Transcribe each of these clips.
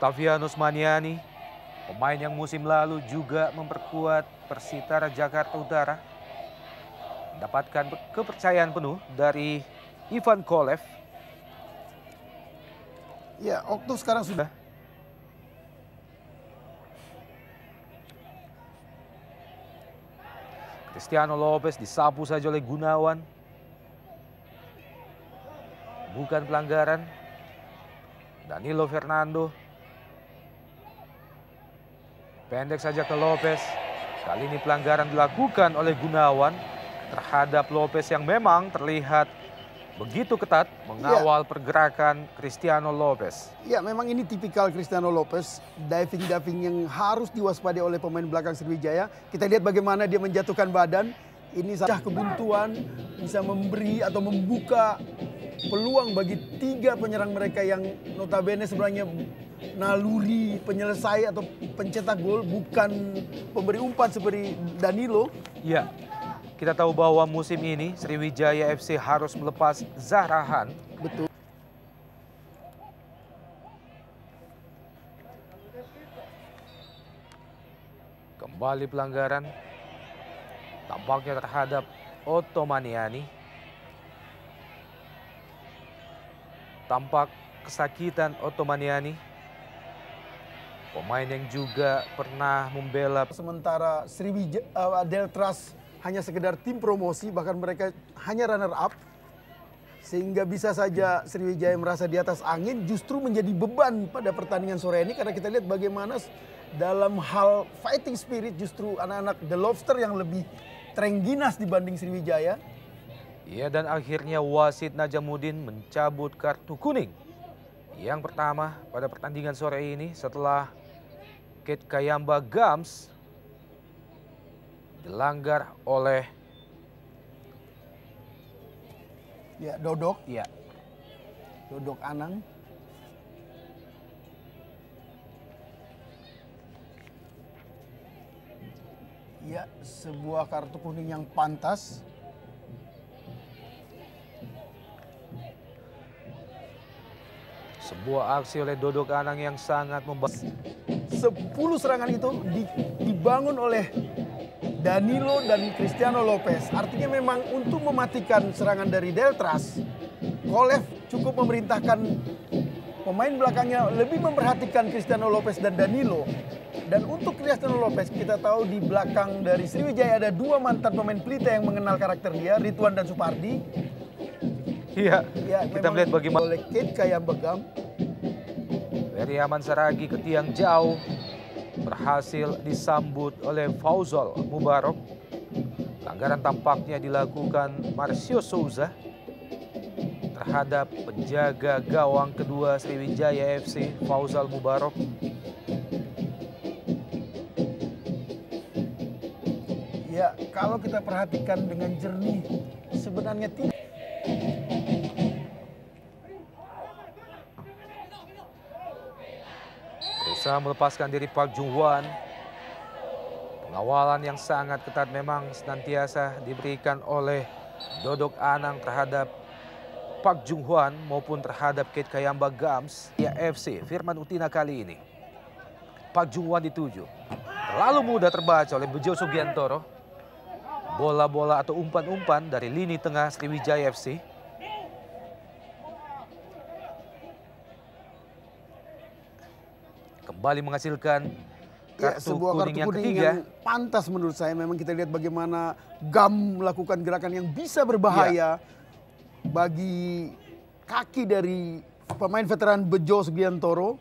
Octavianus Maniani, pemain yang musim lalu juga memperkuat Persitara Jakarta Utara, mendapatkan kepercayaan penuh dari Ivan Kolev. Ya, Okto sekarang sudah. Cristiano Lopez disapu saja oleh Gunawan. Bukan pelanggaran. Danilo Fernando. Pendek saja ke Lopez. Kali ini pelanggaran dilakukan oleh Gunawan terhadap Lopez yang memang terlihat begitu ketat mengawal pergerakan Cristiano Lopez. Ya, memang ini tipikal Cristiano Lopez, diving yang harus diwaspadai oleh pemain belakang Sriwijaya. Kita lihat bagaimana dia menjatuhkan badan. Ini saja kebuntuan, bisa memberi atau membuka peluang bagi tiga penyerang mereka yang notabene sebenarnya naluri penyelesai atau pencetak gol, bukan pemberi umpan seperti Danilo. Ya, kita tahu bahwa musim ini Sriwijaya FC harus melepas Zahrahan. Betul. Kembali pelanggaran. Tampaknya terhadap Otto Maniani. Tampak kesakitan Otto Maniani. Pemain yang juga pernah membela. Sementara Sriwijaya Deltras hanya sekedar tim promosi, bahkan mereka hanya runner up. Sehingga bisa saja Sriwijaya merasa di atas angin, justru menjadi beban pada pertandingan sore ini. Karena kita lihat bagaimana dalam hal fighting spirit justru anak-anak The Lobster yang lebih terengginas dibanding Sriwijaya. Ya, dan akhirnya wasit Najamuddin mencabut kartu kuning yang pertama pada pertandingan sore ini setelah Kate Kayamba Gams dilanggar oleh Dodok. Dodok Anang. Ya, sebuah kartu kuning yang pantas. Sebuah aksi oleh Dodok Anang yang sangat 10 serangan itu dibangun oleh Danilo dan Cristiano Lopez. Artinya memang untuk mematikan serangan dari Deltras, Kolev cukup memerintahkan pemain belakangnya lebih memperhatikan Cristiano Lopez dan Danilo. Dan untuk Cristiano Lopez, kita tahu di belakang dari Sriwijaya ada dua mantan pemain Pelita yang mengenal karakter dia, Ridwan dan Supardi. Iya, kita melihat bagaimana oleh Kate Kayamba Gams. Ferry-Aman Saragi ke tiang jauh berhasil disambut oleh Fauzal Mubarok. Pelanggaran tampaknya dilakukan Marcio Souza terhadap penjaga gawang kedua Sriwijaya FC, Fauzal Mubarok. Ya, kalau kita perhatikan dengan jernih, sebenarnya tidak. Berusaha melepaskan diri Park Jung-hwan. Pengawalan yang sangat ketat memang senantiasa diberikan oleh Dodok Anang terhadap Park Jung-hwan maupun terhadap Kate Kayamba Gams. Ya, FC Firman Utina kali ini Park Jung-hwan dituju. Terlalu mudah terbaca oleh Bejo Sugiantoro. Bola-bola atau umpan-umpan dari lini tengah Sriwijaya FC. Kembali menghasilkan kartu kuning yang ketiga. Yang pantas menurut saya. Memang kita lihat bagaimana Gam melakukan gerakan yang bisa berbahaya bagi kaki dari pemain veteran Bejo Sugiantoro.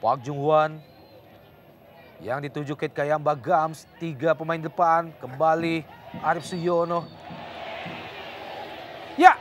Park Jung-hwan yang dituju Kate Kayamba Gams, tiga pemain depan, kembali Arif Suyono. Ya,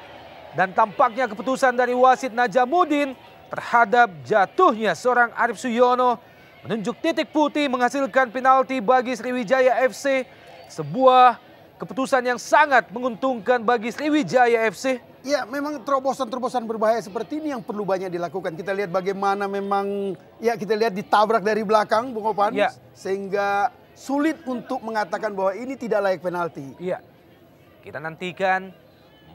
dan tampaknya keputusan dari wasit Najamuddin terhadap jatuhnya seorang Arif Suyono menunjuk titik putih menghasilkan penalti bagi Sriwijaya FC. Sebuah keputusan yang sangat menguntungkan bagi Sriwijaya FC. Ya, memang terobosan-terobosan berbahaya seperti ini yang perlu banyak dilakukan. Kita lihat bagaimana memang, ya kita lihat ditabrak dari belakang, Bung Opan. Ya. Sehingga sulit untuk mengatakan bahwa ini tidak layak penalti. Iya, Kita nantikan,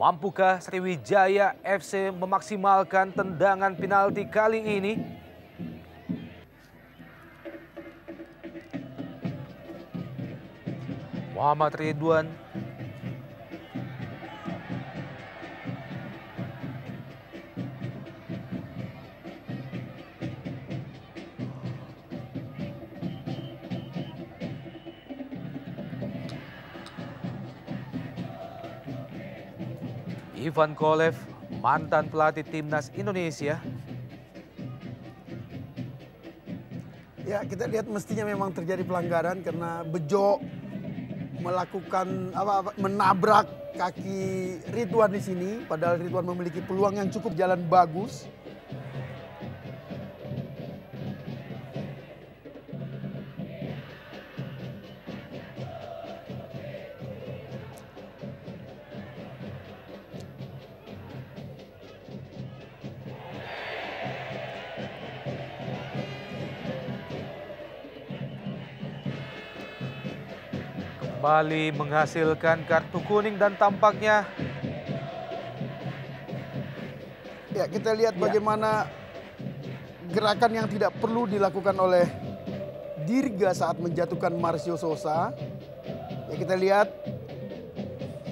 mampukah Sriwijaya FC memaksimalkan tendangan penalti kali ini? Muhammad Ridwan. Ivan Kolev, mantan pelatih timnas Indonesia. Ya, kita lihat mestinya memang terjadi pelanggaran karena Bejo melakukan menabrak kaki Ridwan di sini, padahal Ridwan memiliki peluang yang cukup jalan bagus. Kembali menghasilkan kartu kuning dan tampaknya ya kita lihat bagaimana gerakan yang tidak perlu dilakukan oleh Dirga saat menjatuhkan Marcio Sosa. Ya kita lihat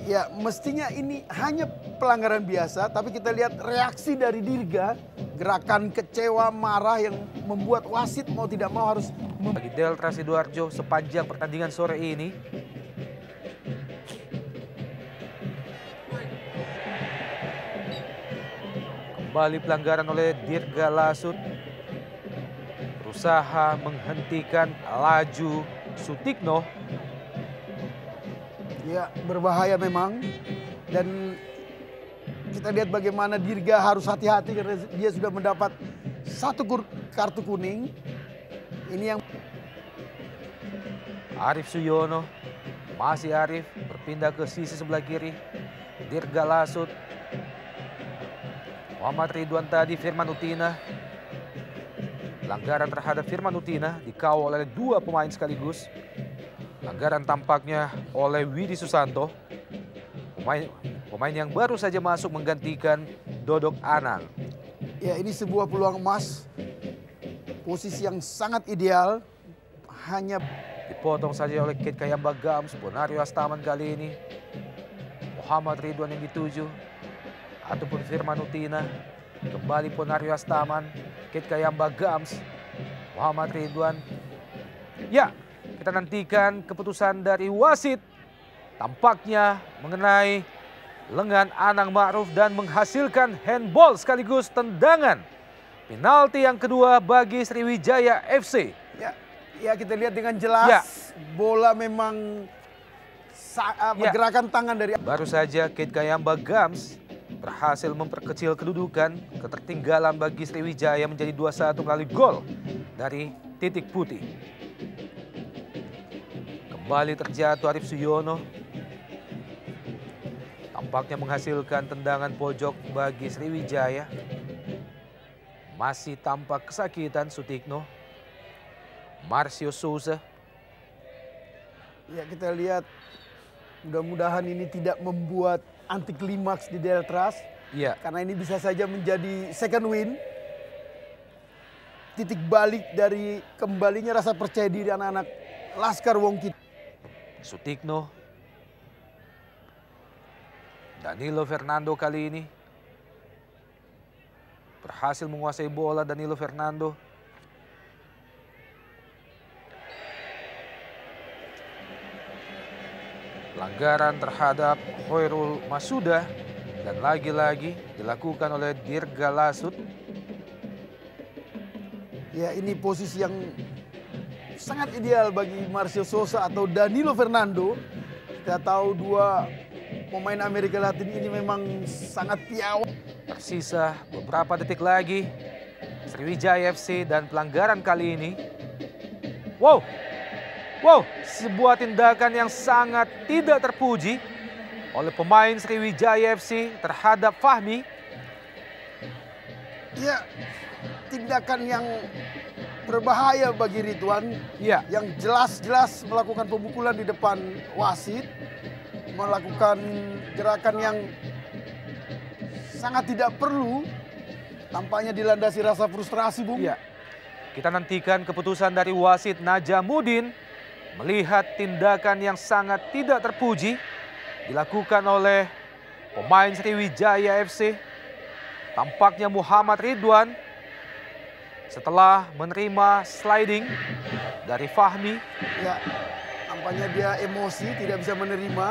ya mestinya ini hanya pelanggaran biasa, tapi kita lihat reaksi dari Dirga, gerakan kecewa, marah yang membuat wasit mau tidak mau harus bagi Delta Sidoarjo sepanjang pertandingan sore ini. Kembali pelanggaran oleh Dirga Lasut. Berusaha menghentikan laju Sutikno. Ya berbahaya memang. Dan kita lihat bagaimana Dirga harus hati-hati karena dia sudah mendapat satu kartu kuning. Ini yang Arif Suyono, masih Arif berpindah ke sisi sebelah kiri. Dirga Lasut. Muhammad Ridwan tadi, Firman Utina. Pelanggaran terhadap Firman Utina dikawal oleh dua pemain sekaligus. Pelanggaran tampaknya oleh Widi Susanto. Pemain yang baru saja masuk menggantikan Dodok Anang. Ya ini sebuah peluang emas. Posisi yang sangat ideal. Hanya dipotong saja oleh Kit Kayamba Gams. Ponario Astaman kali ini. Muhammad Ridwan yang dituju. Ataupun Firman Utina. Kembali Ponario Astaman. Kit Kayamba Gams. Muhammad Ridwan. Ya, kita nantikan keputusan dari wasit. Tampaknya mengenai lengan Anang Ma'ruf dan menghasilkan handball sekaligus tendangan. Penalti yang kedua bagi Sriwijaya FC. Ya kita lihat dengan jelas bola memang gerakan tangan dari. Baru saja Kit Kayamba Gams berhasil memperkecil kedudukan. Ketertinggalan bagi Sriwijaya menjadi 2-1 melalui gol dari Titik Putih. Kembali terjatuh Arif Suyono. Tampaknya menghasilkan tendangan pojok bagi Sriwijaya. Masih tampak kesakitan Sutikno. Marcio Souza. Ya kita lihat mudah-mudahan ini tidak membuat anti klimaks di Deltras. Iya. Karena ini bisa saja menjadi second win. Titik balik dari kembalinya rasa percaya diri anak-anak Laskar Wongkit. Sutikno. Danilo Fernando kali ini berhasil menguasai bola. Danilo Fernando. Pelanggaran terhadap Hoirul Masuda dan lagi-lagi dilakukan oleh Dirga Lasut. Ya ini posisi yang sangat ideal bagi Marcio Sosa atau Danilo Fernando. Kita tahu dua pemain Amerika Latin ini memang sangat piawai. Tersisa beberapa detik lagi. Sriwijaya FC dan pelanggaran kali ini. Wow, sebuah tindakan yang sangat tidak terpuji oleh pemain Sriwijaya FC terhadap Fahmi. Ya, tindakan yang berbahaya bagi Ridwan. Ya. Yang jelas-jelas melakukan pemukulan di depan wasit. melakukan gerakan yang sangat tidak perlu. Tampaknya dilandasi rasa frustrasi, Bung. Iya. Kita nantikan keputusan dari wasit Najamuddin melihat tindakan yang sangat tidak terpuji dilakukan oleh pemain Sriwijaya FC. Tampaknya Muhammad Ridwan setelah menerima sliding dari Fahmi. Ya, tampaknya dia emosi, tidak bisa menerima.